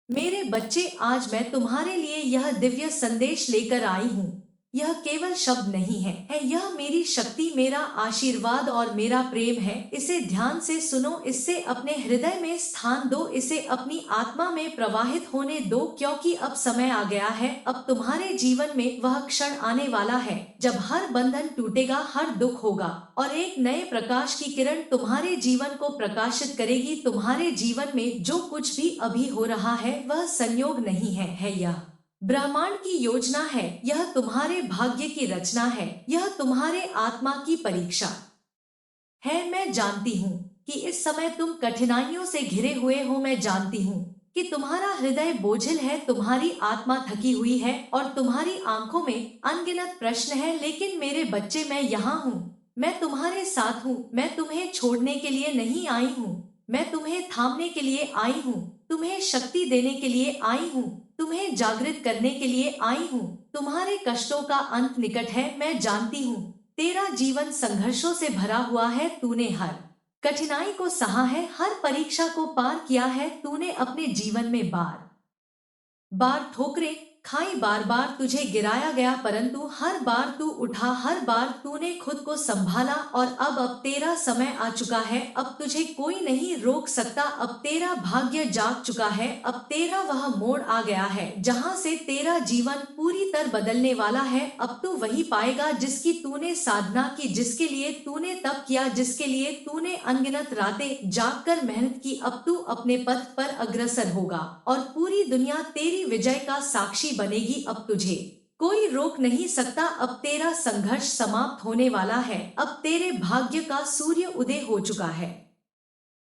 मेरे बच्चे, आज मैं तुम्हारे लिए यह दिव्य संदेश लेकर आई हूँ। यह केवल शब्द नहीं है, यह मेरी शक्ति, मेरा आशीर्वाद और मेरा प्रेम है। इसे ध्यान से सुनो, इससे अपने हृदय में स्थान दो, इसे अपनी आत्मा में प्रवाहित होने दो, क्योंकि अब समय आ गया है। अब तुम्हारे जीवन में वह क्षण आने वाला है जब हर बंधन टूटेगा, हर दुख होगा और एक नए प्रकाश की किरण तुम्हारे जीवन को प्रकाशित करेगी। तुम्हारे जीवन में जो कुछ भी अभी हो रहा है वह संयोग नहीं है यह ब्रह्मांड की योजना है। यह तुम्हारे भाग्य की रचना है। यह तुम्हारे आत्मा की परीक्षा है। मैं जानती हूँ कि इस समय तुम कठिनाइयों से घिरे हुए हो। मैं जानती हूँ कि तुम्हारा हृदय बोझिल है, तुम्हारी आत्मा थकी हुई है और तुम्हारी आंखों में अनगिनत प्रश्न है। लेकिन मेरे बच्चे, मैं यहाँ हूँ। मैं तुम्हारे साथ हूँ। मैं तुम्हें छोड़ने के लिए नहीं आई हूँ। मैं तुम्हें थामने के लिए आई हूँ। तुम्हें शक्ति देने के लिए आई हूँ। तुम्हें जागृत करने के लिए आई हूँ। तुम्हारे कष्टों का अंत निकट है। मैं जानती हूँ तेरा जीवन संघर्षों से भरा हुआ है। तूने हर कठिनाई को सहा है, हर परीक्षा को पार किया है। तूने अपने जीवन में बार बार ठोकरें खाई, बार बार तुझे गिराया गया, परंतु हर बार तू उठा, हर बार तूने खुद को संभाला। और अब तेरा समय आ चुका है। अब तुझे कोई नहीं रोक सकता। अब तेरा भाग्य जाग चुका है। अब तेरा वह मोड़ आ गया है जहां से तेरा जीवन पूरी तरह बदलने वाला है। अब तू वही पाएगा जिसकी तूने साधना की, जिसके लिए तूने तप किया, जिसके लिए तूने अनगिनत रातें जागकर मेहनत की। अब तू अपने पथ पर अग्रसर होगा और पूरी दुनिया तेरी विजय का साक्षी बनेगी। अब तुझे कोई रोक नहीं सकता। अब तेरा संघर्ष समाप्त होने वाला है। अब तेरे भाग्य का सूर्य उदय हो चुका है।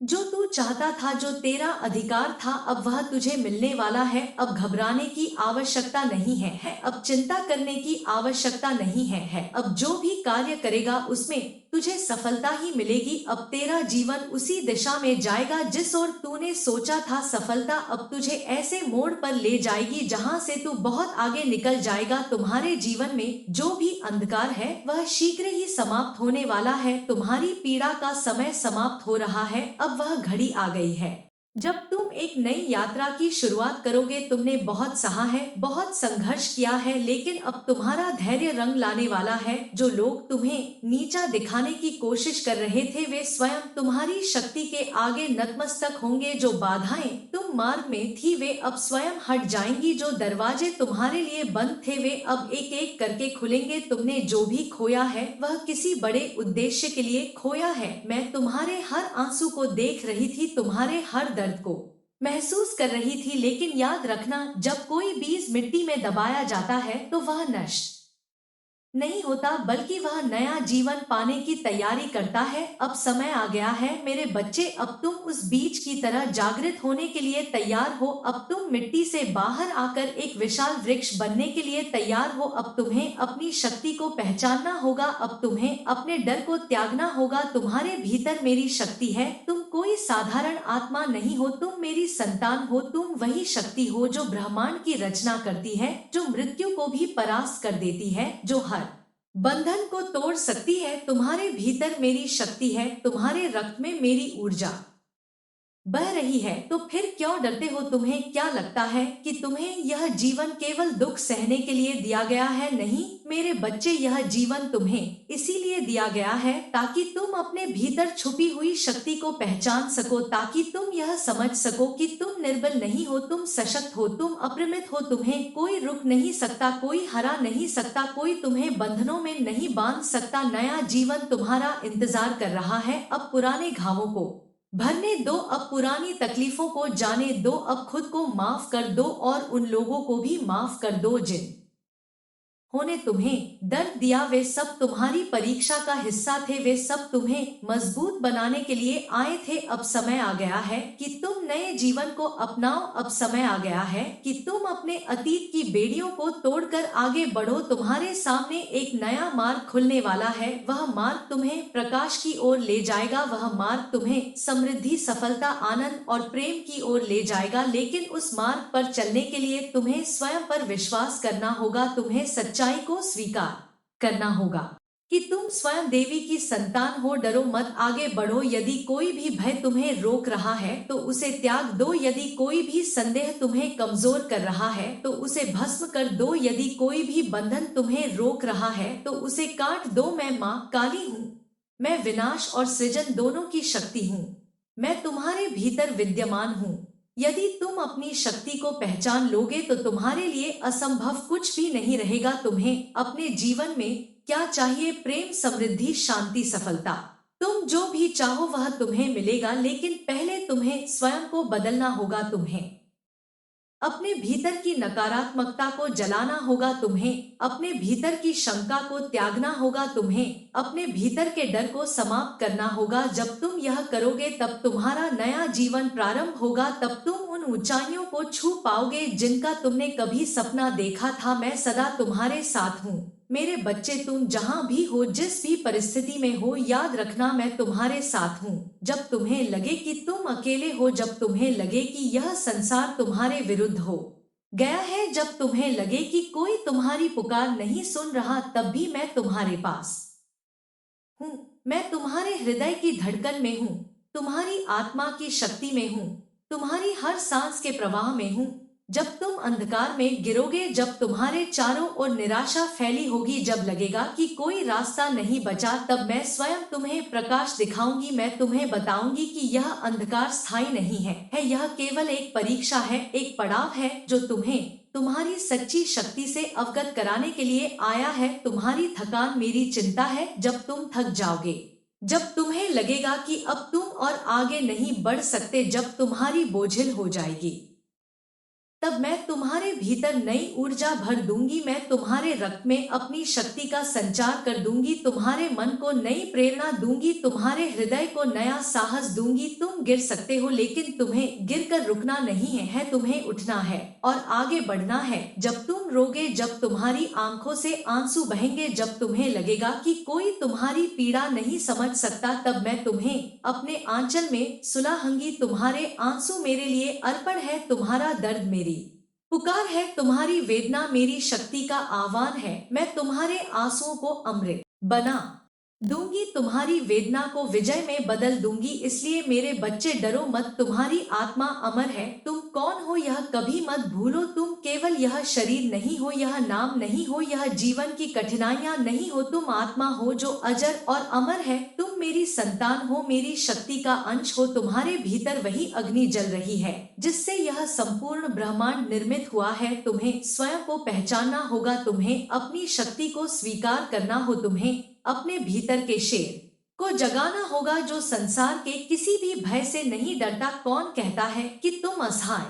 जो तू चाहता था, जो तेरा अधिकार था, अब वह तुझे मिलने वाला है। अब घबराने की आवश्यकता नहीं है। अब चिंता करने की आवश्यकता नहीं है। अब जो भी कार्य करेगा उसमें तुझे सफलता ही मिलेगी। अब तेरा जीवन उसी दिशा में जाएगा जिस ओर तूने सोचा था। सफलता अब तुझे ऐसे मोड़ पर ले जाएगी जहां से तू बहुत आगे निकल जाएगा। तुम्हारे जीवन में जो भी अंधकार है वह शीघ्र ही समाप्त होने वाला है। तुम्हारी पीड़ा का समय समाप्त हो रहा है। अब वह घड़ी आ गई है जब तुम एक नई यात्रा की शुरुआत करोगे। तुमने बहुत सहा है, बहुत संघर्ष किया है, लेकिन अब तुम्हारा धैर्य रंग लाने वाला है। जो लोग तुम्हें नीचा दिखाने की कोशिश कर रहे थे वे स्वयं तुम्हारी शक्ति के आगे नतमस्तक होंगे। जो बाधाएं तुम मार्ग में थी वे अब स्वयं हट जाएंगी। जो दरवाजे तुम्हारे लिए बंद थे वे अब एक एक करके खुलेंगे। तुमने जो भी खोया है वह किसी बड़े उद्देश्य के लिए खोया है। मैं तुम्हारे हर आंसू को देख रही थी, तुम्हारे हर दर्द को महसूस कर रही थी। लेकिन याद रखना, जब कोई बीज मिट्टी में दबाया जाता है तो वह नष्ट नहीं होता, बल्कि वह नया जीवन पाने की तैयारी करता है। अब समय आ गया है मेरे बच्चे। अब तुम उस बीज की तरह जागृत होने के लिए तैयार हो। अब तुम मिट्टी से बाहर आकर एक विशाल वृक्ष बनने के लिए तैयार हो। अब तुम्हें अपनी शक्ति को पहचानना होगा। अब तुम्हें अपने डर को त्यागना होगा। तुम्हारे भीतर मेरी शक्ति है। तुम कोई साधारण आत्मा नहीं हो, तुम मेरी संतान हो। तुम वही शक्ति हो जो ब्रह्मांड की रचना करती है, जो मृत्यु को भी परास्त कर देती है, जो हर बंधन को तोड़ सकती है। तुम्हारे भीतर मेरी शक्ति है, तुम्हारे रक्त में मेरी ऊर्जा बह रही है। तो फिर क्यों डरते हो? तुम्हें क्या लगता है कि तुम्हें यह जीवन केवल दुख सहने के लिए दिया गया है? नहीं मेरे बच्चे, यह जीवन तुम्हें इसीलिए दिया गया है ताकि तुम अपने भीतर छुपी हुई शक्ति को पहचान सको, ताकि तुम यह समझ सको कि तुम निर्बल नहीं हो, तुम सशक्त हो, तुम अपरिमित हो। तुम्हें कोई रुक नहीं सकता, कोई हरा नहीं सकता, कोई तुम्हें बंधनों में नहीं बांध सकता। नया जीवन तुम्हारा इंतजार कर रहा है। अब पुराने घावों को भरने दो, अब पुरानी तकलीफों को जाने दो, अब खुद को माफ कर दो और उन लोगों को भी माफ कर दो जिन होने तुम्हें दर्द दिया। वे सब तुम्हारी परीक्षा का हिस्सा थे, वे सब तुम्हें मजबूत बनाने के लिए आए थे। अब समय आ गया है कि तुम नए जीवन को अपनाओ। अब समय आ गया है कि तुम अपने अतीत की बेड़ियों को तोड़कर आगे बढ़ो। तुम्हारे सामने एक नया मार्ग खुलने वाला है। वह मार्ग तुम्हें प्रकाश की ओर ले जाएगा। वह मार्ग तुम्हें समृद्धि, सफलता, आनंद और प्रेम की ओर ले जाएगा। लेकिन उस मार्ग पर चलने के लिए तुम्हें स्वयं पर विश्वास करना होगा। तुम्हें सच्चाई को स्वीकार करना होगा। कि तुम स्वयं देवी की संतान हो। डरो मत, आगे बढ़ो। यदि कोई भी भय तुम्हें रोक रहा है तो उसे त्याग दो। यदि कोई भी संदेह तुम्हें कमजोर कर रहा है तो उसे भस्म कर दो। यदि कोई भी बंधन तुम्हें रोक रहा है तो उसे काट दो। मैं माँ काली हूँ। मैं विनाश और सृजन दोनों की शक्ति हूँ। मैं तुम्हारे भीतर विद्यमान हूँ। यदि तुम अपनी शक्ति को पहचान लोगे तो तुम्हारे लिए असंभव कुछ भी नहीं रहेगा। तुम्हें अपने जीवन में क्या चाहिए? प्रेम, समृद्धि, शांति, सफलता। तुम जो भी चाहो वह तुम्हें मिलेगा, लेकिन पहले तुम्हें स्वयं को बदलना होगा। तुम्हें अपने भीतर की नकारात्मकता को जलाना होगा। तुम्हें अपने भीतर की शंका को त्यागना होगा। तुम्हें अपने भीतर के डर को समाप्त करना होगा। जब तुम यह करोगे तब तुम्हारा नया जीवन प्रारंभ होगा। तब तुम उन ऊंचाइयों को छू पाओगे जिनका तुमने कभी सपना देखा था। मैं सदा तुम्हारे साथ हूँ मेरे बच्चे। तुम जहाँ भी हो, जिस भी परिस्थिति में हो, याद रखना मैं तुम्हारे साथ हूँ। जब तुम्हें लगे कि तुम अकेले हो, जब तुम्हें लगे कि यह संसार तुम्हारे विरुद्ध हो गया है, जब तुम्हें लगे कि कोई तुम्हारी पुकार नहीं सुन रहा, तब भी मैं तुम्हारे पास हूँ। मैं तुम्हारे हृदय की धड़कन में हूँ, तुम्हारी आत्मा की शक्ति में हूँ, तुम्हारी हर सांस के प्रवाह में हूँ। जब तुम अंधकार में गिरोगे, जब तुम्हारे चारों ओर निराशा फैली होगी, जब लगेगा कि कोई रास्ता नहीं बचा, तब मैं स्वयं तुम्हें प्रकाश दिखाऊंगी। मैं तुम्हें बताऊंगी कि यह अंधकार स्थायी नहीं है, यह केवल एक परीक्षा है, एक पड़ाव है जो तुम्हें तुम्हारी सच्ची शक्ति से अवगत कराने के लिए आया है। तुम्हारी थकान मेरी चिंता है। जब तुम थक जाओगे, जब तुम्हें लगेगा कि अब तुम और आगे नहीं बढ़ सकते, जब तुम्हारी बोझिल हो जाएगी, तब मैं तुम्हारे भीतर नई ऊर्जा भर दूंगी। मैं तुम्हारे रक्त में अपनी शक्ति का संचार कर दूंगी, तुम्हारे मन को नई प्रेरणा दूंगी, तुम्हारे हृदय को नया साहस दूंगी। तुम गिर सकते हो, लेकिन तुम्हें गिरकर रुकना नहीं है, तुम्हें उठना है और आगे बढ़ना है। जब तुम रोगे, जब तुम्हारी आंखों से आंसू बहेंगे, जब तुम्हें लगेगा कि कोई तुम्हारी पीड़ा नहीं समझ सकता, तब मैं तुम्हें अपने आंचल में सुलाहूंगी। तुम्हारे आंसू मेरे लिए अर्पण है, तुम्हारा दर्द मेरी पुकार है, तुम्हारी वेदना मेरी शक्ति का आह्वान है। मैं तुम्हारे आंसुओं को अमृत बना दूंगी, तुम्हारी वेदना को विजय में बदल दूंगी। इसलिए मेरे बच्चे, डरो मत, तुम्हारी आत्मा अमर है। तुम कौन हो यह कभी मत भूलो। तुम केवल यह शरीर नहीं हो, यह नाम नहीं हो, यह जीवन की कठिनाइयां नहीं हो। तुम आत्मा हो जो अजर और अमर है। तुम मेरी संतान हो, मेरी शक्ति का अंश हो। तुम्हारे भीतर वही अग्नि जल रही है जिससे यह संपूर्ण ब्रह्मांड निर्मित हुआ है। तुम्हें स्वयं को पहचानना होगा, तुम्हें अपनी शक्ति को स्वीकार करना हो, तुम्हें अपने भीतर के शेर को जगाना होगा जो संसार के किसी भी भय से नहीं डरता। कौन कहता है कि तुम असहाय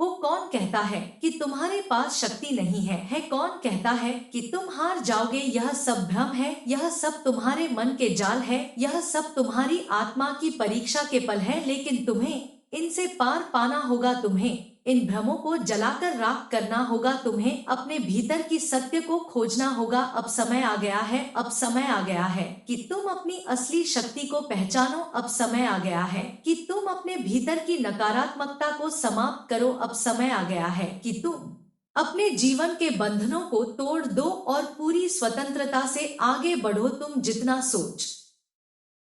हो? कौन कहता है कि तुम्हारे पास शक्ति नहीं है? कौन कहता है कि तुम हार जाओगे? यह सब भ्रम है, यह सब तुम्हारे मन के जाल है, यह सब तुम्हारी आत्मा की परीक्षा के पल है। लेकिन तुम्हें इनसे पार पाना होगा, तुम्हें इन भ्रमों को जलाकर राख करना होगा, तुम्हें अपने भीतर की सत्य को खोजना होगा। अब समय आ गया है, अब समय आ गया है कि तुम अपनी असली शक्ति को पहचानो। अब समय आ गया है कि तुम अपने भीतर की नकारात्मकता को समाप्त करो। अब समय आ गया है कि तुम अपने जीवन के बंधनों को तोड़ दो और पूरी स्वतंत्रता से आगे बढ़ो। तुम जितना सोच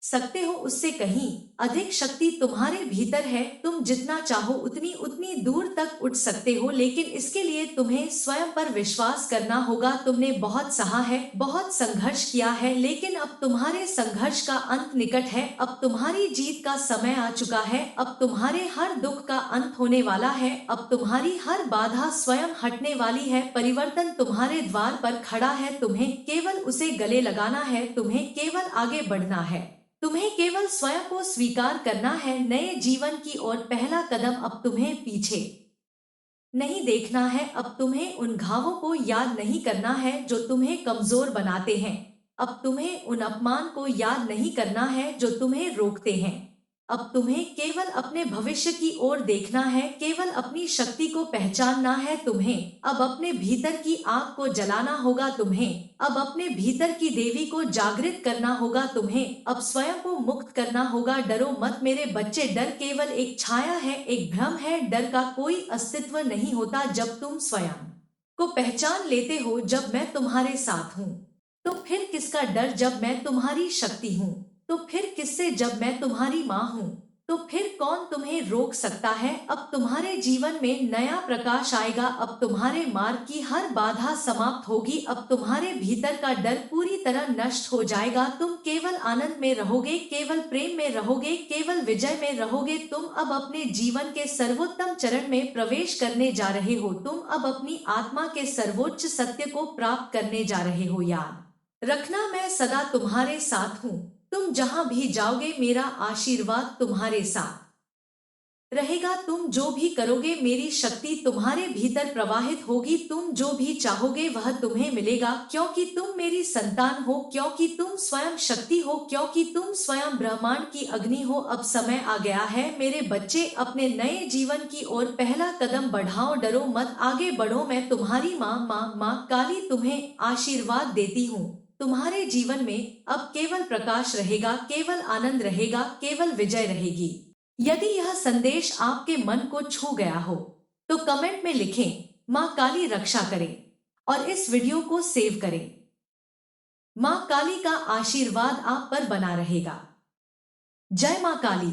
सकते हो उससे कहीं अधिक शक्ति तुम्हारे भीतर है। तुम जितना चाहो उतनी उतनी दूर तक उठ सकते हो, लेकिन इसके लिए तुम्हें स्वयं पर विश्वास करना होगा। तुमने बहुत सहा है, बहुत संघर्ष किया है, लेकिन अब तुम्हारे संघर्ष का अंत निकट है। अब तुम्हारी जीत का समय आ चुका है। अब तुम्हारे हर दुख का अंत होने वाला है। अब तुम्हारी हर बाधा स्वयं हटने वाली है। परिवर्तन तुम्हारे द्वार पर खड़ा है, तुम्हें केवल उसे गले लगाना है, तुम्हें केवल आगे बढ़ना है, तुम्हें केवल स्वयं को स्वीकार करना है। नए जीवन की ओर पहला कदम अब तुम्हें पीछे नहीं देखना है। अब तुम्हें उन घावों को याद नहीं करना है जो तुम्हें कमजोर बनाते हैं। अब तुम्हें उन अपमान को याद नहीं करना है जो तुम्हें रोकते हैं। अब तुम्हें केवल अपने भविष्य की ओर देखना है, केवल अपनी शक्ति को पहचानना है। तुम्हें अब अपने भीतर की आग को जलाना होगा, तुम्हें अब अपने भीतर की देवी को जागृत करना होगा, तुम्हें अब स्वयं को मुक्त करना होगा। डरो मत मेरे बच्चे, डर केवल एक छाया है, एक भ्रम है। डर का कोई अस्तित्व नहीं होता जब तुम स्वयं को पहचान लेते हो, जब मैं तुम्हारे साथ हूँ। तो फिर किसका डर जब मैं तुम्हारी शक्ति हूँ? तो फिर किससे जब मैं तुम्हारी माँ हूँ? तो फिर कौन तुम्हें रोक सकता है? अब तुम्हारे जीवन में नया प्रकाश आएगा। अब तुम्हारे मार्ग की हर बाधा समाप्त होगी। अब तुम्हारे भीतर का डर पूरी तरह नष्ट हो जाएगा। तुम केवल आनंद में रहोगे, केवल प्रेम में रहोगे, केवल विजय में रहोगे। तुम अब अपने जीवन के सर्वोत्तम चरण में प्रवेश करने जा रहे हो। तुम अब अपनी आत्मा के सर्वोच्च सत्य को प्राप्त करने जा रहे हो। याद रखना, मैं सदा तुम्हारे साथ हूँ। तुम जहां भी जाओगे मेरा आशीर्वाद तुम्हारे साथ रहेगा। तुम जो भी करोगे मेरी शक्ति तुम्हारे भीतर प्रवाहित होगी। तुम जो भी चाहोगे वह तुम्हें मिलेगा, क्योंकि तुम मेरी संतान हो, क्योंकि तुम स्वयं शक्ति हो, क्योंकि तुम स्वयं ब्रह्मांड की अग्नि हो। अब समय आ गया है मेरे बच्चे, अपने नए जीवन की ओर पहला कदम बढ़ाओ। डरो मत, आगे बढ़ो। मैं तुम्हारी माँ काली तुम्हें आशीर्वाद देती हूँ। तुम्हारे जीवन में अब केवल प्रकाश रहेगा, केवल आनंद रहेगा, केवल विजय रहेगी। यदि यह संदेश आपके मन को छू गया हो तो कमेंट में लिखें, माँ काली रक्षा करे, और इस वीडियो को सेव करें। माँ काली का आशीर्वाद आप पर बना रहेगा। जय माँ काली।